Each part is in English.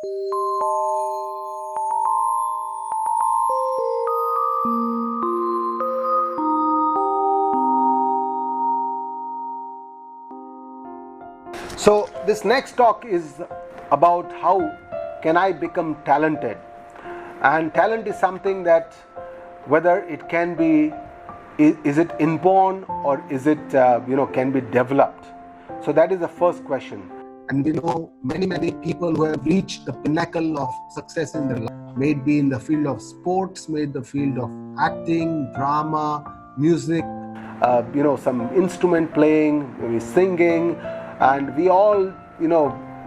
So this next talk is about how can I become talented. And talent is something that whether it can be, is it inborn or is it can be developed. So that is the first question. And we know many people who have reached the pinnacle of success in their life, may it be in the field of sports, may it the field of acting, drama, music, some instrument playing, maybe singing, and we all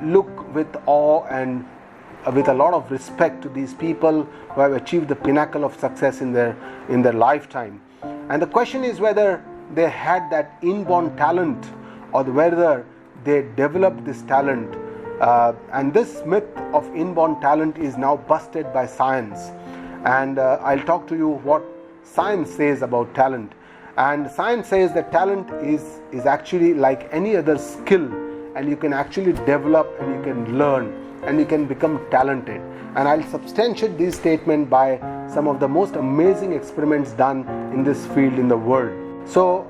look with awe and with a lot of respect to these people who have achieved the pinnacle of success in their lifetime. And the question is whether they had that inborn talent or whether they developed this talent. And this myth of inborn talent is now busted by science. And I'll talk to you what science says about talent. And science says that talent is actually like any other skill, and you can actually develop and you can learn and you can become talented. And I'll substantiate this statement by some of the most amazing experiments done in this field in the world. So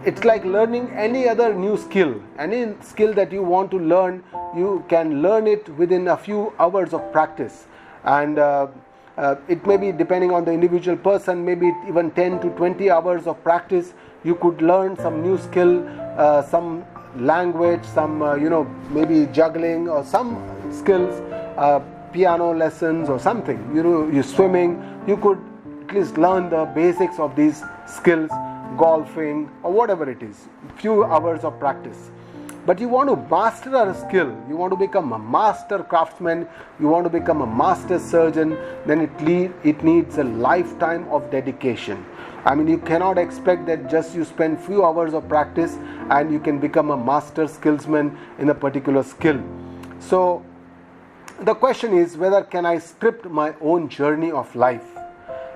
it's like learning any other new skill. Any skill that you want to learn, you can learn it within a few hours of practice. And it may be, depending on the individual person, maybe even 10 to 20 hours of practice, you could learn some new skill, some language, some maybe juggling or some skills, piano lessons or something. You're swimming, you could at least learn the basics of these skills, golfing or whatever it is, few hours of practice. But you want to master a skill, you want to become a master craftsman, you want to become a master surgeon, then it needs a lifetime of dedication. I mean, you cannot expect that just you spend few hours of practice and you can become a master skillsman in a particular skill. So the question is whether can I script my own journey of life.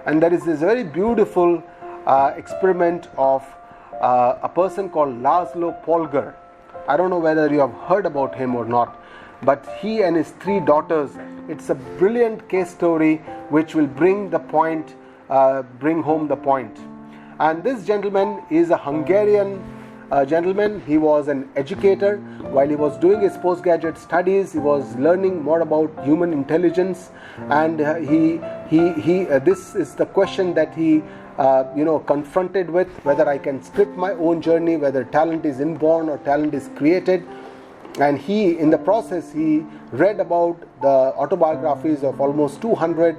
And there is this very beautiful experiment of a person called Laszlo Poles. I don't know whether you have heard about him or not, but he and his 3 daughters, it's a brilliant case story which will bring home the point. And this gentleman is a Hungarian gentleman. He was an educator. While he was doing his postgraduate studies, he was learning more about human intelligence, and this is the question that he confronted with, whether I can script my own journey, whether talent is inborn or talent is created. And in the process, he read about the autobiographies of almost 200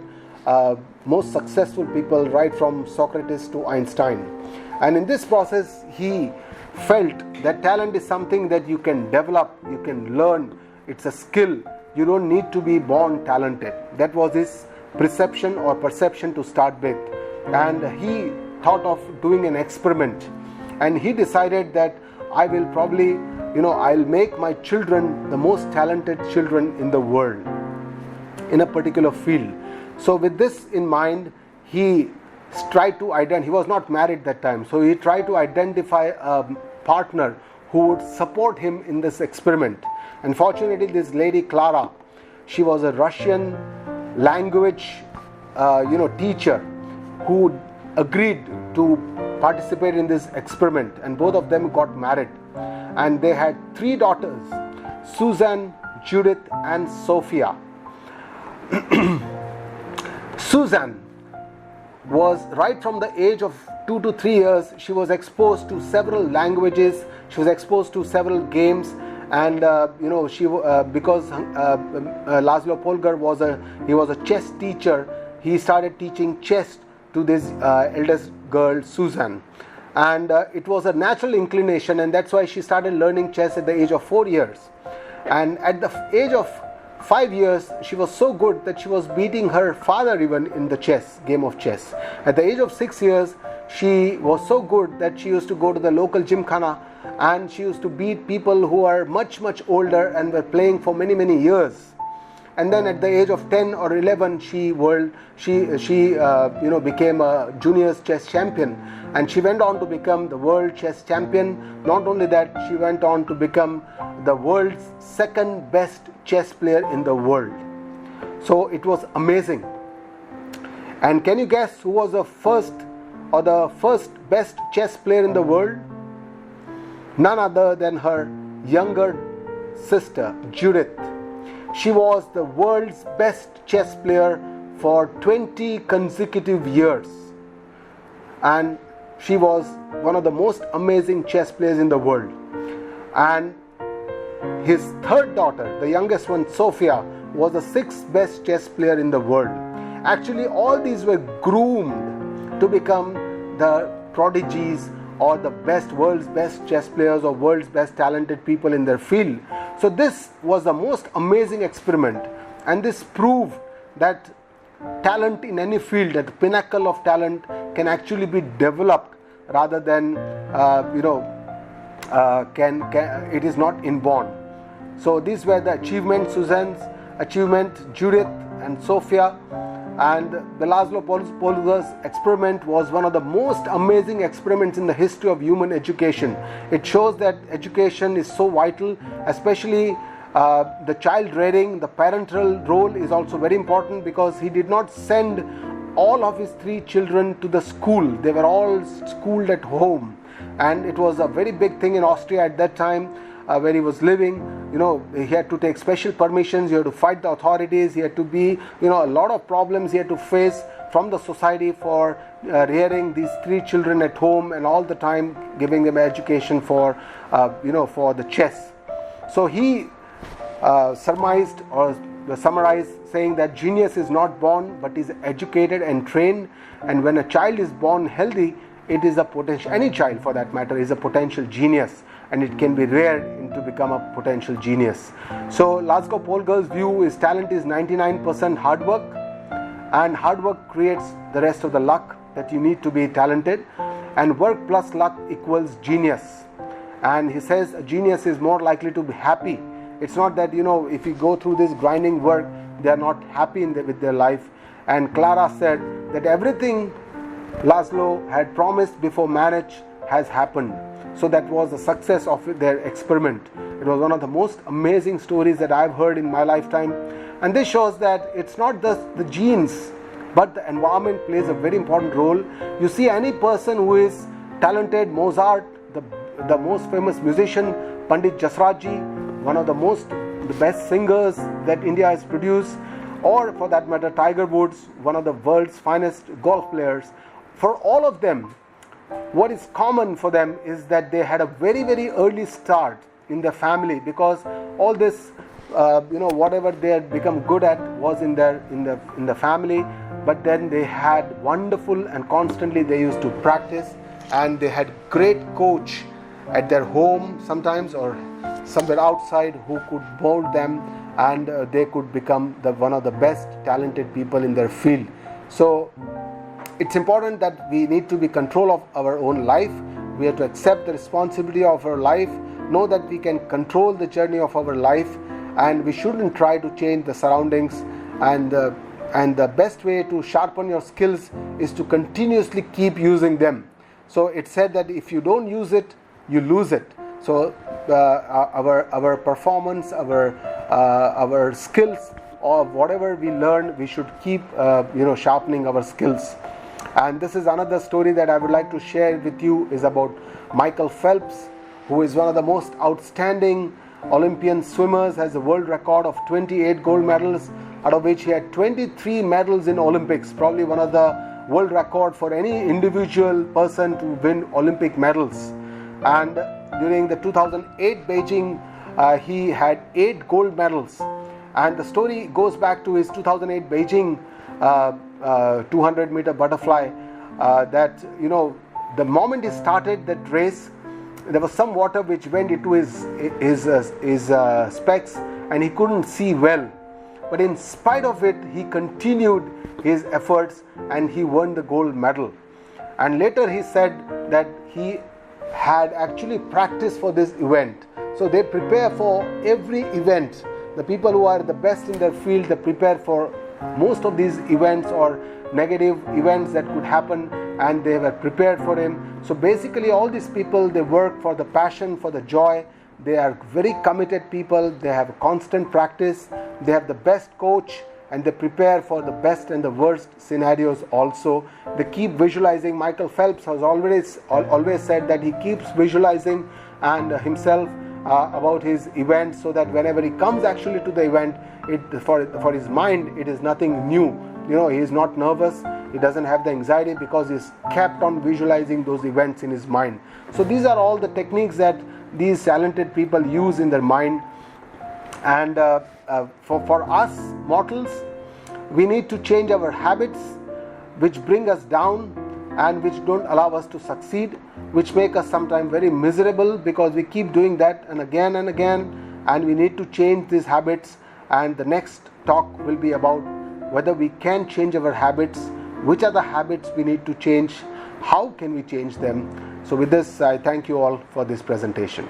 most successful people, right from Socrates to Einstein. And in this process, he felt that talent is something that you can develop, you can learn, it's a skill. You don't need to be born talented. That was his perception to start with. And he thought of doing an experiment, and he decided that I will probably, I'll make my children the most talented children in the world in a particular field. So with this in mind, he tried to he was not married that time, so he tried to identify a partner who would support him in this experiment. Unfortunately, this lady Clara, she was a Russian language teacher who agreed to participate in this experiment, and both of them got married, and they had 3 daughters, Susan, Judith and Sophia. Susan was, right from the age of 2 to 3 years, she was exposed to several languages, she was exposed to several games, and because Laszlo Poles was a chess teacher, he started teaching chess to this eldest girl, Susan. And it was a natural inclination, and that's why she started learning chess at the age of 4 years. And at the age of 5 years, she was so good that she was beating her father even in the game of chess. At the age of 6 years, she was so good that she used to go to the local gymkhana, and she used to beat people who are much older and were playing for many years. and then at the age of 10 or 11 she became a juniors chess champion, and she went on to become the world chess champion. Not only that, she went on to become the world's second best chess player in the world. So it was amazing. And can you guess who was the first best chess player in the world? None other than her younger sister, Judith. She was the world's best chess player for 20 consecutive years. And she was one of the most amazing chess players in the world. And his third daughter, the youngest one, Sophia, was the sixth best chess player in the world. Actually, all these were groomed to become the prodigies or the world's best chess players or world's best talented people in their field. So this was the most amazing experiment, and this proved that talent in any field, that the pinnacle of talent can actually be developed rather than it is not inborn. So these were the achievements, Suzanne's achievement, Judith and Sophia. And the Laszlo Poles experiment was one of the most amazing experiments in the history of human education. It shows that education is so vital, especially the child rearing. The parental role is also very important, because he did not send all of his 3 children to the school. They were all schooled at home, and it was a very big thing in Austria at that time. Where he was living, he had to take special permissions, he had to fight the authorities, he had to be, a lot of problems he had to face from the society for rearing these 3 children at home, and all the time giving them education for the chess. So he summarized saying that genius is not born but is educated and trained, and when a child is born healthy, it is a potential, any child for that matter is a potential genius, and it can be reared into become a potential genius. So Laszlo Poles' view is talent is 99% hard work, and hard work creates the rest of the luck that you need to be talented, and work plus luck equals genius. And he says a genius is more likely to be happy. It's not that if you go through this grinding work, they are not happy with their life. And Clara said that everything Laszlo had promised before marriage has happened. So that was the success of their experiment. It was one of the most amazing stories that I've heard in my lifetime. And this shows that it's not just the genes, but the environment plays a very important role. You see, any person who is talented, Mozart, the most famous musician, Pandit Jasrajji, one of the best singers that India has produced, or for that matter Tiger Woods, one of the world's finest golf players. For all of them, what is common for them is that they had a very, very early start in their family, because all this whatever they had become good at was in the family. But then they had wonderful, and constantly they used to practice, and they had great coach at their home sometimes or somewhere outside who could mold them, and they could become one of the best talented people in their field. So it's important that we need to be control of our own life. We have to accept the responsibility of our life, know that we can control the journey of our life, and we shouldn't try to change the surroundings. And the best way to sharpen your skills is to continuously keep using them. So it said that if you don't use it, you lose it. So our performance, our skills, or whatever we learn, we should keep sharpening our skills. And this is another story that I would like to share with you, is about Michael Phelps, who is one of the most outstanding Olympian swimmers, has a world record of 28 gold medals, out of which he had 23 medals in Olympics, probably one of the world record for any individual person to win Olympic medals. And during the 2008 Beijing, he had 8 gold medals. And the story goes back to his 2008 Beijing 200-meter butterfly, that the moment he started that race, there was some water which went into his specs, and he couldn't see well. But in spite of it, he continued his efforts and he won the gold medal. And later he said that he had actually practiced for this event. So they prepare for every event. the people who are the best in their field, they prepare for most of these events or negative events that could happen, and they were prepared for him. So basically all these people, they work for the passion, for the joy. They are very committed people. They have a constant practice. They have the best coach, and they prepare for the best and the worst scenarios also. They keep visualizing. Michael Phelps has always said that he keeps visualizing and himself about his event, so that whenever he comes actually to the event, for his mind it is nothing new. He is not nervous, he doesn't have the anxiety, because he's kept on visualizing those events in his mind. So these are all the techniques that these talented people use in their mind. And for us mortals, we need to change our habits which bring us down and which don't allow us to succeed, which make us sometimes very miserable, because we keep doing that and again, and we need to change these habits. And the next talk will be about whether we can change our habits, which are the habits we need to change, how can we change them. So with this, I thank you all for this presentation.